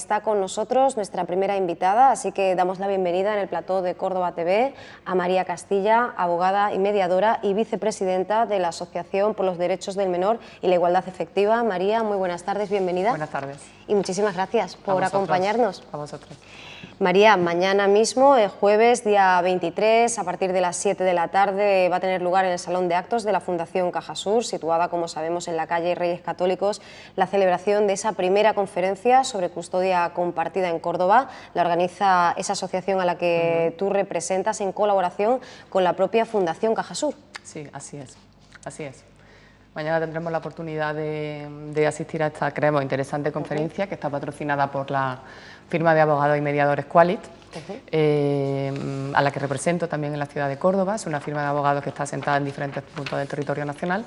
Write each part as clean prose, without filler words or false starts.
está con nosotros nuestra primera invitada, así que damos la bienvenida en el plató de Córdoba TV a María Castilla, abogada y mediadora y vicepresidenta de la Asociación por los Derechos del Menor y la Igualdad Efectiva. María, muy buenas tardes, bienvenida. Buenas tardes. Y muchísimas gracias por acompañarnos. A vosotros. María, mañana mismo, el jueves, día 23, a partir de las 7 de la tarde, va a tener lugar en el Salón de Actos de la Fundación Cajasur, situada, como sabemos, en la calle Reyes Católicos, la celebración de esa primera conferencia sobre custodia compartida en Córdoba. La organiza esa asociación a la que tú representas en colaboración con la propia Fundación Cajasur. Sí, así es. Así es. Mañana tendremos la oportunidad de asistir a esta, creemos, interesante conferencia que está patrocinada por la firma de abogados y mediadores Qualit, a la que represento también en la ciudad de Córdoba. Es una firma de abogados que está asentada en diferentes puntos del territorio nacional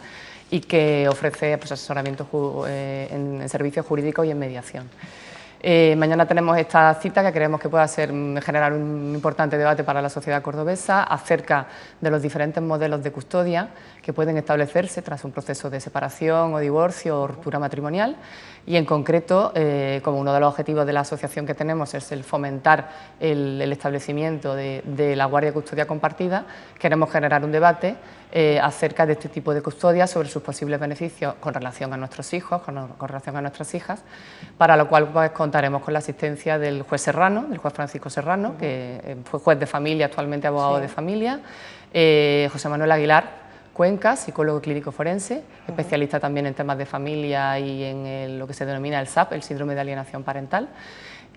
y que ofrece pues, asesoramiento en servicios jurídicos y en mediación. Mañana tenemos esta cita que creemos que pueda generar un importante debate para la sociedad cordobesa acerca de los diferentes modelos de custodia que pueden establecerse tras un proceso de separación o divorcio o ruptura matrimonial, y en concreto, como uno de los objetivos de la asociación que tenemos es el fomentar el establecimiento de la guardia y custodia compartida, queremos generar un debate acerca de este tipo de custodia, sobre sus posibles beneficios con relación a nuestros hijos, con relación a nuestras hijas, para lo cual pues, contaremos con la asistencia del juez Serrano, del juez Francisco Serrano, que fue juez de familia, actualmente abogado de familia, José Manuel Aguilar Cuenca, psicólogo clínico forense, especialista también en temas de familia y en lo que se denomina el SAP, el síndrome de alienación parental,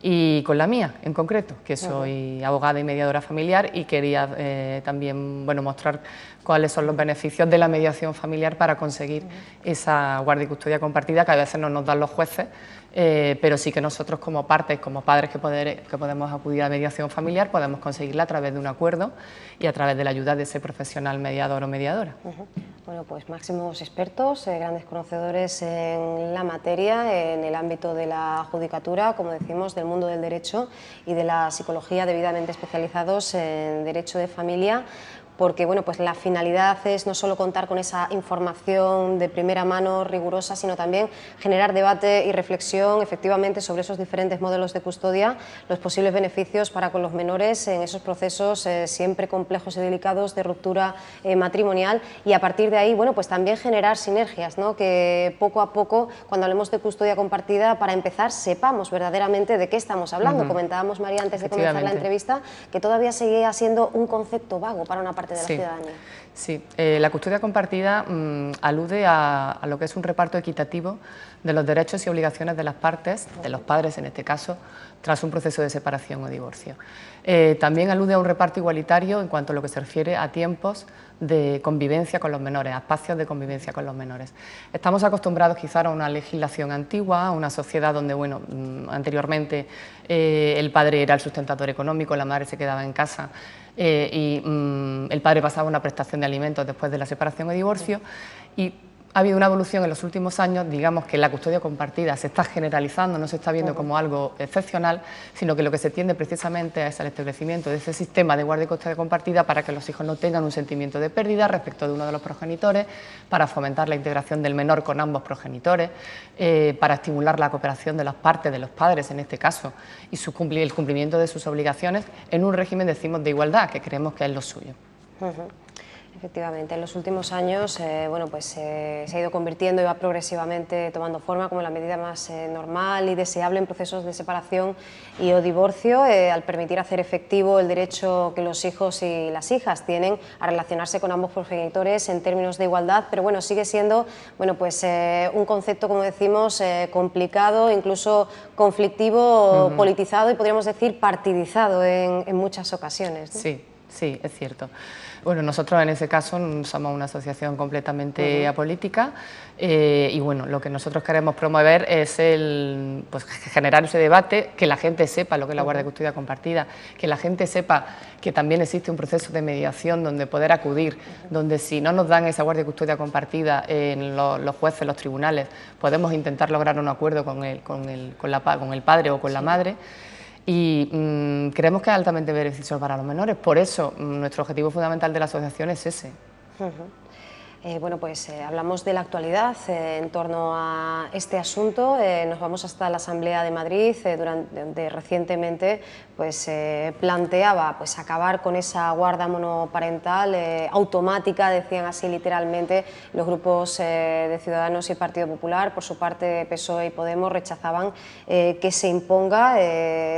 y con la mía en concreto, que soy abogada y mediadora familiar, y quería también mostrar cuáles son los beneficios de la mediación familiar para conseguir esa guardia y custodia compartida que a veces no nos dan los jueces, pero sí que nosotros como partes, como padres que podemos acudir a mediación familiar, podemos conseguirla a través de un acuerdo y a través de la ayuda de ese profesional mediador o mediadora. Bueno, pues máximos expertos, grandes conocedores en la materia, en el ámbito de la judicatura, como decimos, del mundo del derecho y de la psicología, debidamente especializados en derecho de familia, porque bueno, pues la finalidad es no solo contar con esa información de primera mano rigurosa, sino también generar debate y reflexión efectivamente sobre esos diferentes modelos de custodia, los posibles beneficios para con los menores en esos procesos siempre complejos y delicados de ruptura matrimonial, y a partir de ahí, bueno, pues también generar sinergias, ¿no? Que poco a poco, cuando hablemos de custodia compartida, para empezar, sepamos verdaderamente de qué estamos hablando. Comentábamos, María, antes de comenzar la entrevista, que todavía seguía siendo un concepto vago para una parte de la ciudadanía. Sí, la custodia compartida alude a lo que es un reparto equitativo de los derechos y obligaciones de las partes, de los padres en este caso, tras un proceso de separación o divorcio. También alude a un reparto igualitario en cuanto a lo que se refiere a tiempos de convivencia con los menores, a espacios de convivencia con los menores. Estamos acostumbrados quizá a una legislación antigua, a una sociedad donde, bueno, anteriormente el padre era el sustentador económico, la madre se quedaba en casa y el padre pasaba una prestación de alimentos después de la separación o divorcio, y ha habido una evolución en los últimos años. Digamos que la custodia compartida se está generalizando, no se está viendo como algo excepcional, sino que lo que se tiende precisamente es al establecimiento de ese sistema de guardia y custodia compartida para que los hijos no tengan un sentimiento de pérdida respecto de uno de los progenitores, para fomentar la integración del menor con ambos progenitores, para estimular la cooperación de las partes, de los padres en este caso, y el cumplimiento de sus obligaciones en un régimen, decimos, de igualdad, que creemos que es lo suyo. Efectivamente, en los últimos años bueno, pues, se ha ido convirtiendo y va progresivamente tomando forma como la medida más normal y deseable en procesos de separación y o divorcio, al permitir hacer efectivo el derecho que los hijos y las hijas tienen a relacionarse con ambos progenitores en términos de igualdad, pero bueno, sigue siendo bueno, pues, un concepto, como decimos, complicado, incluso conflictivo, politizado y podríamos decir partidizado en muchas ocasiones, ¿no? Sí, sí, es cierto. Bueno, nosotros en ese caso somos una asociación completamente apolítica y bueno, lo que nosotros queremos promover es pues, generar ese debate, que la gente sepa lo que es la guardia y custodia compartida, que la gente sepa que también existe un proceso de mediación donde poder acudir, donde si no nos dan esa guardia y custodia compartida en los jueces, los tribunales, podemos intentar lograr un acuerdo con el padre o con la madre. Y creemos que es altamente beneficioso para los menores. Por eso nuestro objetivo fundamental de la asociación es ese. Bueno, pues hablamos de la actualidad en torno a este asunto. Nos vamos hasta la Asamblea de Madrid, donde recientemente pues, planteaba pues, acabar con esa guarda monoparental automática, decían así literalmente los grupos de Ciudadanos y Partido Popular. Por su parte, PSOE y Podemos rechazaban que se imponga.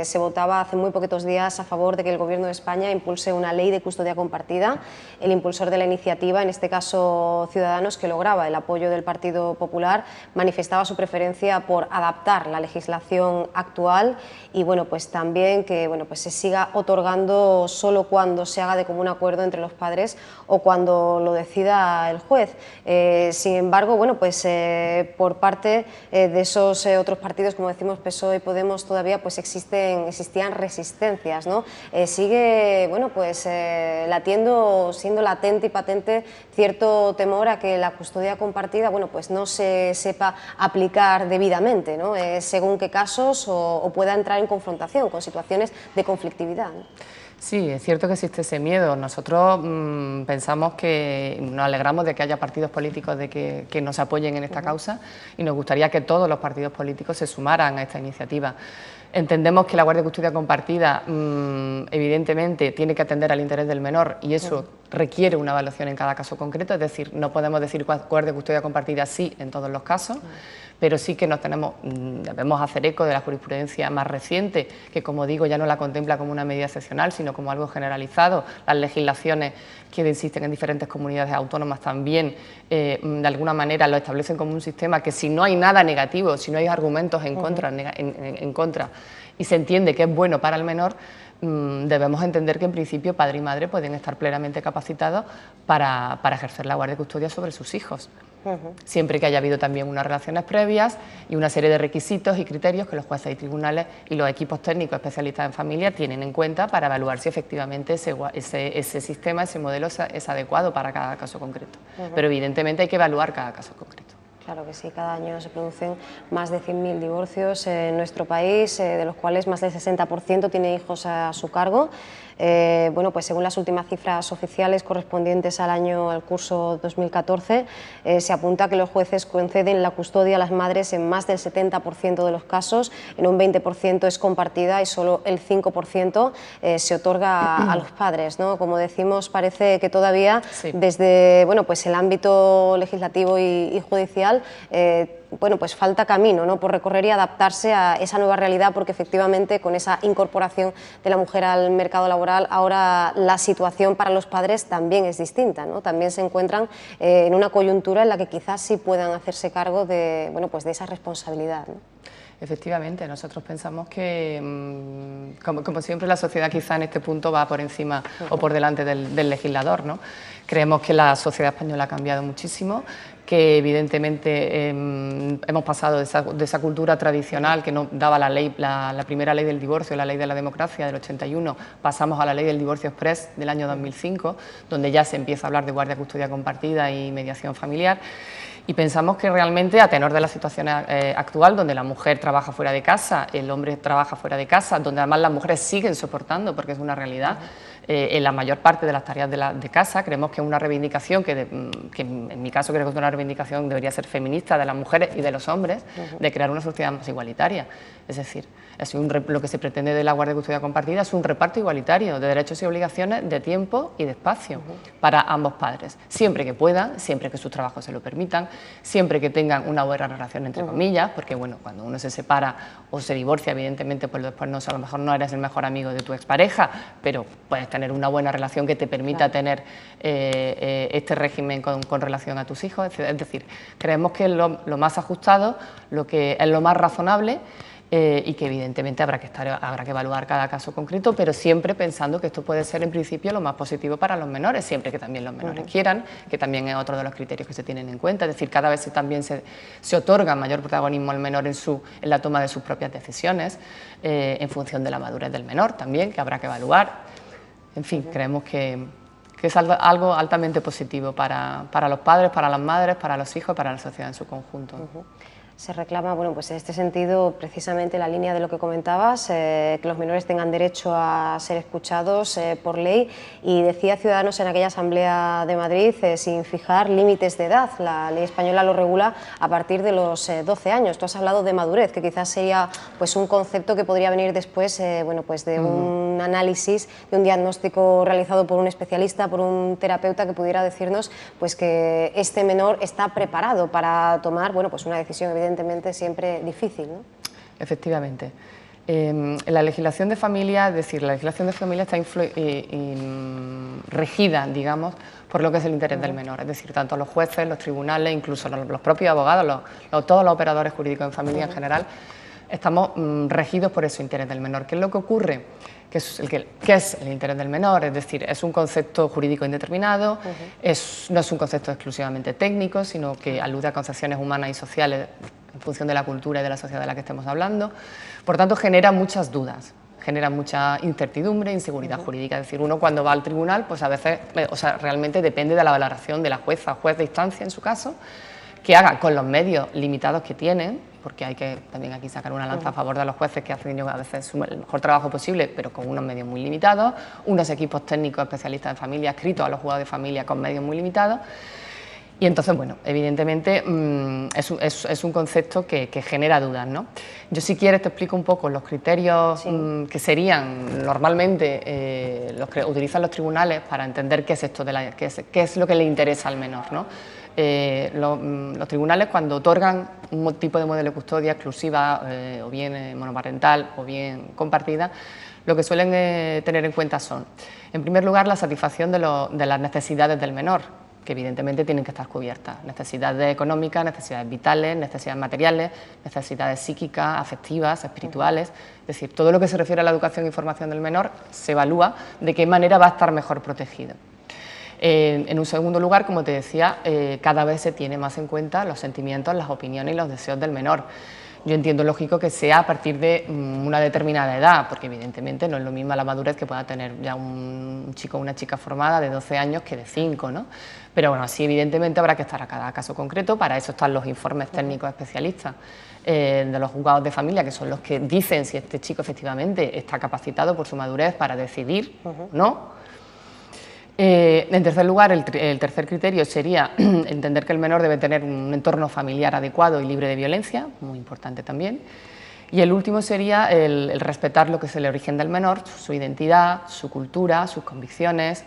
Se votaba hace muy poquitos días a favor de que el Gobierno de España impulse una ley de custodia compartida. El impulsor de la iniciativa, en este caso Ciudadanos, que lograba el apoyo del Partido Popular, manifestaba su preferencia por adaptar la legislación actual y bueno, pues también que bueno, pues se siga otorgando solo cuando se haga de común acuerdo entre los padres o cuando lo decida el juez. Sin embargo, bueno, pues por parte de esos otros partidos, como decimos PSOE y Podemos, todavía pues existían resistencias, ¿no? Sigue bueno, pues latiendo, siendo latente y patente cierto temor a que la custodia compartida bueno, pues no se sepa aplicar debidamente, ¿no? Según qué casos o pueda entrar en confrontación con situaciones de conflictividad, ¿no? Sí, es cierto que existe ese miedo. Nosotros pensamos que nos alegramos de que haya partidos políticos que nos apoyen en esta causa y nos gustaría que todos los partidos políticos se sumaran a esta iniciativa. Entendemos que la guardia de custodia compartida evidentemente tiene que atender al interés del menor y eso requiere una evaluación en cada caso concreto, es decir, no podemos decir guardia de custodia compartida sí en todos los casos, pero sí que debemos hacer eco de la jurisprudencia más reciente, que como digo ya no la contempla como una medida excepcional, sino como algo generalizado. Las legislaciones que existen en diferentes comunidades autónomas también de alguna manera lo establecen como un sistema que si no hay nada negativo, si no hay argumentos en contra y se entiende que es bueno para el menor, debemos entender que en principio padre y madre pueden estar plenamente capacitados para ejercer la guardia de custodia sobre sus hijos. Siempre que haya habido también unas relaciones previas y una serie de requisitos y criterios que los jueces y tribunales y los equipos técnicos especialistas en familia tienen en cuenta para evaluar si efectivamente ese sistema, ese modelo es adecuado para cada caso concreto. Pero evidentemente hay que evaluar cada caso concreto. Claro que sí, cada año se producen más de 100.000 divorcios en nuestro país, de los cuales más del 60% tiene hijos a su cargo. Bueno, pues según las últimas cifras oficiales correspondientes al curso 2014, se apunta que los jueces conceden la custodia a las madres en más del 70% de los casos, en un 20% es compartida y solo el 5% se otorga a los padres, ¿no? Como decimos, parece que todavía desde bueno, pues el ámbito legislativo y judicial bueno, pues falta camino, ¿no?, por recorrer y adaptarse a esa nueva realidad, porque efectivamente con esa incorporación de la mujer al mercado laboral ahora la situación para los padres también es distinta, ¿no? También se encuentran en una coyuntura en la que quizás sí puedan hacerse cargo de, bueno, pues de esa responsabilidad, ¿no? Efectivamente, nosotros pensamos que, como siempre, la sociedad quizá en este punto va por encima o por delante del legislador, ¿no? Creemos que la sociedad española ha cambiado muchísimo, que evidentemente hemos pasado de esa cultura tradicional que nos daba la primera ley del divorcio, la ley de la democracia del 81, pasamos a la ley del divorcio express del año 2005, donde ya se empieza a hablar de guardia, custodia compartida y mediación familiar. Y pensamos que realmente, a tenor de la situación actual, donde la mujer trabaja fuera de casa, el hombre trabaja fuera de casa, donde además las mujeres siguen soportando, porque es una realidad, en la mayor parte de las tareas de casa, creemos que es una reivindicación que en mi caso creo que es una reivindicación debería ser feminista de las mujeres y de los hombres, de crear una sociedad más igualitaria. Es decir, lo que se pretende de la guardia de custodia compartida es un reparto igualitario de derechos y obligaciones, de tiempo y de espacio para ambos padres, siempre que puedan, siempre que sus trabajos se lo permitan, siempre que tengan una buena relación entre comillas, porque bueno, cuando uno se separa o se divorcia, evidentemente pues después a lo mejor no eres el mejor amigo de tu expareja, pero puedes tener una buena relación que te permita tener este régimen con relación a tus hijos. Es decir, creemos que es lo más ajustado, lo que es lo más razonable, y que evidentemente habrá que evaluar cada caso concreto, pero siempre pensando que esto puede ser en principio lo más positivo para los menores, siempre que también los menores quieran, que también es otro de los criterios que se tienen en cuenta. Es decir, cada vez también se otorga mayor protagonismo al menor en la toma de sus propias decisiones, en función de la madurez del menor también, que habrá que evaluar. En fin, creemos que es algo altamente positivo para los padres, para las madres, para los hijos y para la sociedad en su conjunto. Se reclama, bueno, pues en este sentido, precisamente la línea de lo que comentabas, que los menores tengan derecho a ser escuchados por ley, y decía Ciudadanos en aquella Asamblea de Madrid, sin fijar límites de edad. La ley española lo regula a partir de los 12 años. Tú has hablado de madurez, que quizás sería pues un concepto que podría venir después, bueno, pues de un análisis, de un diagnóstico realizado por un especialista, por un terapeuta, que pudiera decirnos pues que este menor está preparado para tomar, bueno, pues una decisión evidentemente siempre difícil, ¿no? Efectivamente. La legislación de familia, es decir, la legislación de familia está regida, digamos, por lo que es el interés del menor, es decir, tanto los jueces, los tribunales, incluso los propios abogados, todos los operadores jurídicos en familia en general, estamos regidos por ese interés del menor. ¿Qué es lo que ocurre? ¿Qué es el interés del menor? Es decir, es un concepto jurídico indeterminado, no es un concepto exclusivamente técnico, sino que alude a concepciones humanas y sociales en función de la cultura y de la sociedad de la que estemos hablando. Por tanto, genera muchas dudas, genera mucha incertidumbre, inseguridad jurídica. Es decir, uno cuando va al tribunal, pues a veces, realmente depende de la valoración de la jueza o juez de instancia, en su caso, que haga con los medios limitados que tienen, porque hay que también aquí sacar una lanza a favor de los jueces, que hacen a veces el mejor trabajo posible, pero con unos medios muy limitados, unos equipos técnicos especialistas en familia adscritos a los juzgados de familia con medios muy limitados. Y entonces, bueno, evidentemente es un concepto que genera dudas, ¿no? Yo, si quieres, te explico un poco los criterios que serían normalmente los que utilizan los tribunales para entender qué es esto qué es lo que le interesa al menor, ¿no? Los tribunales, cuando otorgan un tipo de modelo de custodia exclusiva, o bien monoparental o bien compartida, lo que suelen tener en cuenta son, en primer lugar, la satisfacción de las necesidades del menor, que evidentemente tienen que estar cubiertas: necesidades económicas, necesidades vitales, necesidades materiales, necesidades psíquicas, afectivas, espirituales. Es decir, todo lo que se refiere a la educación y formación del menor se evalúa de qué manera va a estar mejor protegido. En un segundo lugar, como te decía, cada vez se tiene más en cuenta los sentimientos, las opiniones y los deseos del menor. Yo entiendo lógico que sea a partir de una determinada edad, porque evidentemente no es lo mismo la madurez que pueda tener ya un chico o una chica formada de 12 años que de 5, ¿no? Pero bueno, sí, evidentemente habrá que estar a cada caso concreto. Para eso están los informes técnicos especialistas de los juzgados de familia, que son los que dicen si este chico efectivamente está capacitado por su madurez para decidir o no. En tercer lugar, el tercer criterio sería entender que el menor debe tener un entorno familiar adecuado y libre de violencia, muy importante también. Y el último sería el respetar lo que es el origen del menor, su identidad, su cultura, sus convicciones,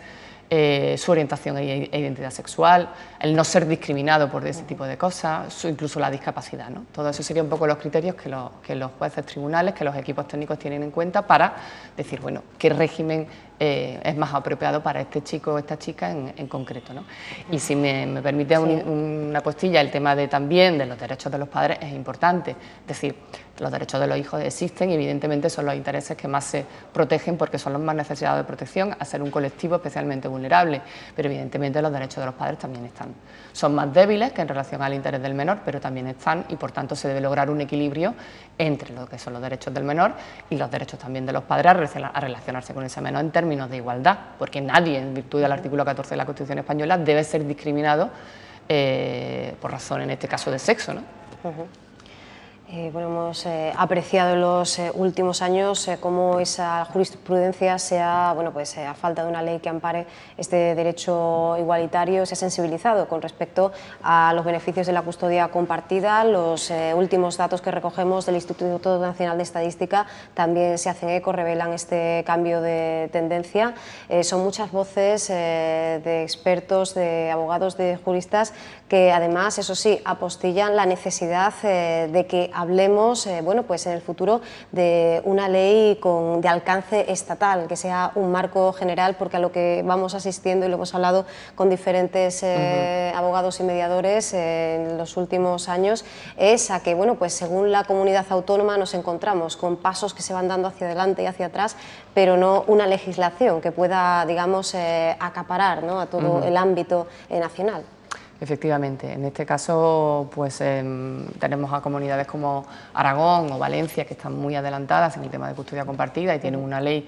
su orientación e identidad sexual, el no ser discriminado por ese tipo de cosas, incluso la discapacidad, ¿no? Todo eso serían un poco los criterios que los jueces, tribunales, que los equipos técnicos tienen en cuenta para decir, bueno, qué régimen es más apropiado para este chico o esta chica en concreto, ¿no? Y si me permite una postilla, el tema también de los derechos de los padres es importante. Es decir, los derechos de los hijos existen y evidentemente son los intereses que más se protegen porque son los más necesitados de protección, a ser un colectivo especialmente vulnerable, pero evidentemente los derechos de los padres también están. Son más débiles que en relación al interés del menor, pero también están, y por tanto se debe lograr un equilibrio entre lo que son los derechos del menor y los derechos también de los padres a relacionarse con ese menor en términos de igualdad, porque nadie, en virtud del artículo 14 de la Constitución española, debe ser discriminado por razón, en este caso, de sexo, ¿no? Bueno, hemos apreciado en los últimos años cómo esa jurisprudencia a falta de una ley que ampare este derecho igualitario, se ha sensibilizado con respecto a los beneficios de la custodia compartida. Los últimos datos que recogemos del Instituto Nacional de Estadística también se hacen eco, revelan este cambio de tendencia. Son muchas voces de expertos, de abogados, de juristas, que además, eso sí, apostillan la necesidad de que hablemos pues en el futuro de una ley de alcance estatal, que sea un marco general, porque a lo que vamos asistiendo, y lo hemos hablado con diferentes abogados y mediadores en los últimos años, es a que, pues según la comunidad autónoma, nos encontramos con pasos que se van dando hacia adelante y hacia atrás, pero no una legislación que pueda, digamos, acaparar, ¿no?, a todo el ámbito nacional. Efectivamente, en este caso pues tenemos a comunidades como Aragón o Valencia, que están muy adelantadas en el tema de custodia compartida y tienen una ley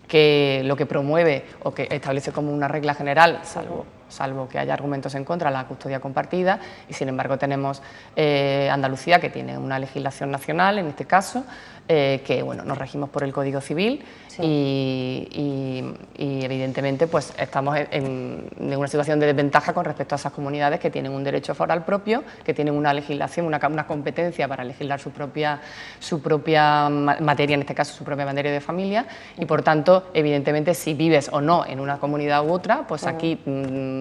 que lo que promueve o que establece como una regla general, salvo salvo que haya argumentos en contra, la custodia compartida, y sin embargo tenemos Andalucía, que tiene una legislación nacional, en este caso, que bueno, nos regimos por el Código Civil, sí. y evidentemente pues estamos en una situación de desventaja con respecto a esas comunidades que tienen un derecho foral propio, que tienen una legislación, una competencia para legislar su propia materia, en este caso su propia materia de familia, y por tanto, evidentemente, si vives o no en una comunidad u otra, pues aquí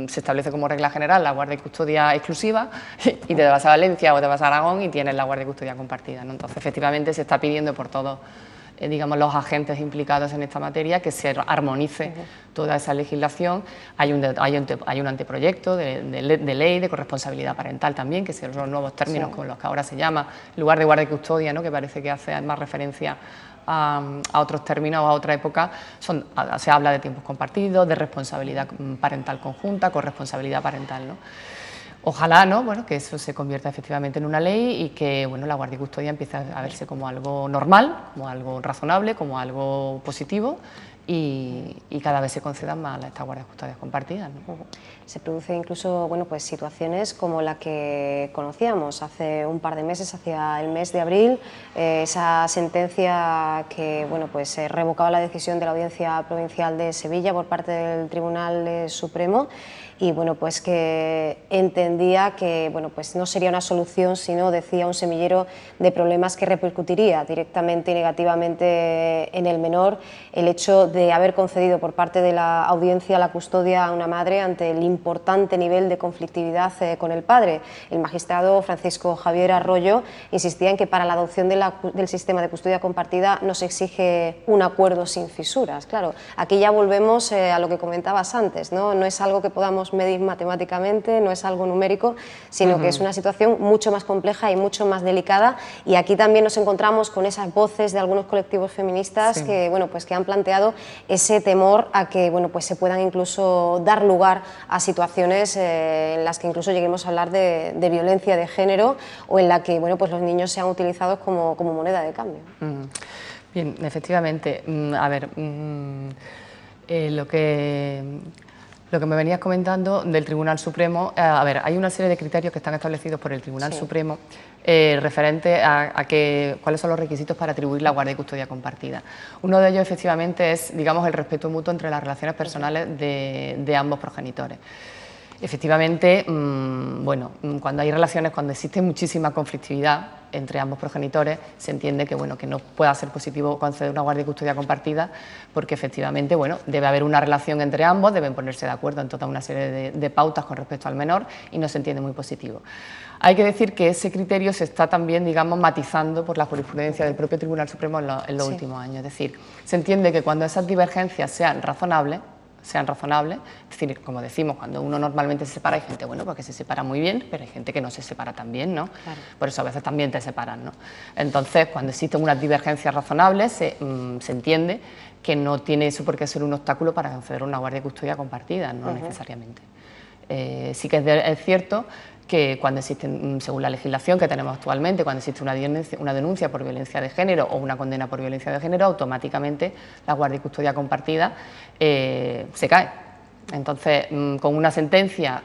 se establece como regla general la guardia y custodia exclusiva, y te vas a Valencia o te vas a Aragón y tienes la guardia y custodia compartida, ¿no? Entonces, efectivamente, se está pidiendo por todos digamos, los agentes implicados en esta materia que se armonice toda esa legislación. Hay un anteproyecto de ley de corresponsabilidad parental también, que son los nuevos términos con los que ahora se llama, en lugar de guardia y custodia, ¿no?, que parece que hace más referencia a otros términos o a otra época. Se habla de tiempos compartidos, de responsabilidad parental conjunta, corresponsabilidad parental, ¿no? Ojalá, ¿no?, bueno, que eso se convierta efectivamente en una ley y que, bueno, la guardia y custodia empiece a verse como algo normal, como algo razonable, como algo positivo, y cada vez se concedan más estas guardias y custodias compartidas, ¿no? Se producen incluso, bueno, pues situaciones como la que conocíamos hace un par de meses, hacia el mes de abril, esa sentencia que, bueno, pues revocaba la decisión de la Audiencia Provincial de Sevilla por parte del Tribunal Supremo, y bueno, pues que entendía que, bueno, pues no sería una solución, sino, decía, un semillero de problemas que repercutiría directamente y negativamente en el menor el hecho de haber concedido por parte de la audiencia la custodia a una madre ante el importante nivel de conflictividad con el padre. El magistrado Francisco Javier Arroyo insistía en que para la adopción del sistema de custodia compartida no se exige un acuerdo sin fisuras. Claro, aquí ya volvemos a lo que comentabas antes, ¿no? No es algo que podamos medir matemáticamente, no es algo numérico, sino que es una situación mucho más compleja y mucho más delicada, y aquí también nos encontramos con esas voces de algunos colectivos feministas que, bueno, pues que han planteado ese temor a que, bueno, pues se puedan incluso dar lugar a situaciones en las que incluso lleguemos a hablar de violencia de género, o en la que, bueno, pues los niños sean utilizados como moneda de cambio. Bien, efectivamente, a ver, lo que me venías comentando del Tribunal Supremo, a ver, hay una serie de criterios que están establecidos por el Tribunal Supremo referente a cuáles son los requisitos para atribuir la guardia y custodia compartida. Uno de ellos, efectivamente, es, digamos, el respeto mutuo entre las relaciones personales de ambos progenitores. Efectivamente, bueno, cuando hay relaciones, cuando existe muchísima conflictividad entre ambos progenitores, se entiende que, bueno, que no pueda ser positivo conceder una guardia y custodia compartida, porque efectivamente, bueno, debe haber una relación entre ambos, deben ponerse de acuerdo en toda una serie de pautas con respecto al menor, y no se entiende muy positivo. Hay que decir que ese criterio se está también, digamos, matizando por la jurisprudencia del propio Tribunal Supremo en los últimos años. Es decir, se entiende que cuando esas divergencias sean razonables, es decir, como decimos, cuando uno normalmente se separa, hay gente, bueno, porque se separa muy bien, pero hay gente que no se separa tan bien, ¿no? Claro. Por eso a veces también te separan, ¿no? Entonces, cuando existen unas divergencias razonables, se entiende que no tiene eso por qué ser un obstáculo para conceder una guardia y custodia compartida, no necesariamente. Sí que es cierto que cuando existen, según la legislación que tenemos actualmente, cuando existe una denuncia por violencia de género o una condena por violencia de género, automáticamente la guardia y custodia compartida se cae. Entonces, con una sentencia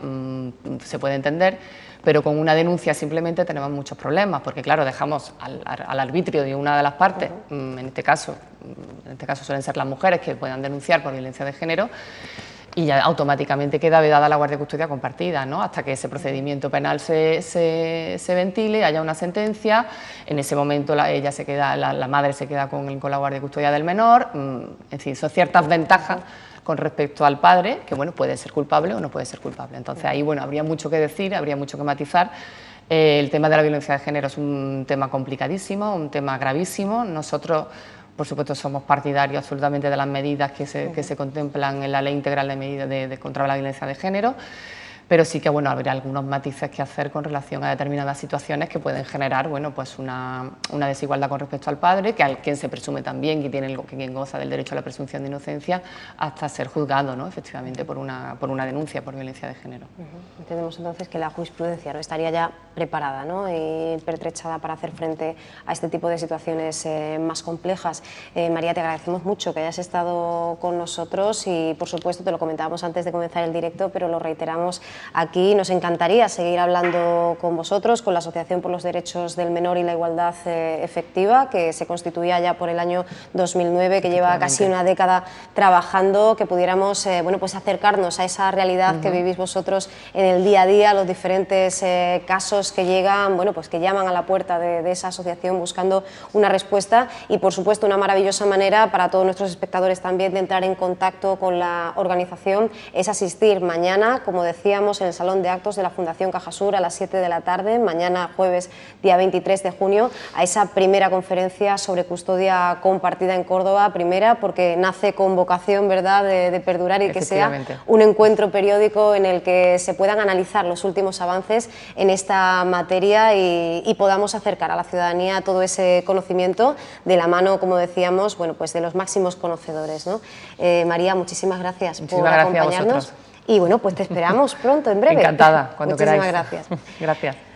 se puede entender, pero con una denuncia simplemente tenemos muchos problemas, porque claro, dejamos al arbitrio de una de las partes, en este caso suelen ser las mujeres que puedan denunciar por violencia de género, y ya automáticamente queda vedada la guardia y custodia compartida, ¿no? Hasta que ese procedimiento penal se ventile, haya una sentencia. En ese momento la madre se queda con la guardia y custodia del menor. En fin, son ciertas ventajas con respecto al padre, que bueno, puede ser culpable o no puede ser culpable. Entonces ahí, bueno, habría mucho que decir, habría mucho que matizar. El tema de la violencia de género es un tema complicadísimo, un tema gravísimo. Nosotros, por supuesto, somos partidarios absolutamente de las medidas que se contemplan en la Ley Integral de Medidas contra la Violencia de Género, pero sí que, bueno, habría algunos matices que hacer con relación a determinadas situaciones que pueden generar, bueno, pues una desigualdad con respecto al padre, que al quien se presume también que quien goza del derecho a la presunción de inocencia, hasta ser juzgado, ¿no?, efectivamente, por una denuncia por violencia de género. Entendemos entonces que la jurisprudencia no estaría ya preparada, ¿no?, y pertrechada para hacer frente a este tipo de situaciones más complejas. María, te agradecemos mucho que hayas estado con nosotros y, por supuesto, te lo comentábamos antes de comenzar el directo, pero lo reiteramos aquí. Nos encantaría seguir hablando con vosotros, con la Asociación por los Derechos del Menor y la Igualdad Efectiva, que se constituía ya por el año 2009, que lleva casi una década trabajando, que pudiéramos bueno, pues acercarnos a esa realidad que vivís vosotros en el día a día, los diferentes casos que llegan, bueno, pues que llaman a la puerta de esa asociación buscando una respuesta, y por supuesto una maravillosa manera para todos nuestros espectadores también de entrar en contacto con la organización es asistir mañana, como decíamos, en el Salón de Actos de la Fundación Cajasur a las 7 de la tarde, mañana jueves día 23 de junio, a esa primera conferencia sobre custodia compartida en Córdoba, primera porque nace con vocación, ¿verdad?, de perdurar y que sea un encuentro periódico en el que se puedan analizar los últimos avances en esta materia y podamos acercar a la ciudadanía todo ese conocimiento de la mano, como decíamos, bueno, pues de los máximos conocedores, ¿no? María, muchísimas gracias por acompañarnos y bueno, pues te esperamos pronto, en breve. Encantada, cuando queráis. Muchísimas gracias. Gracias.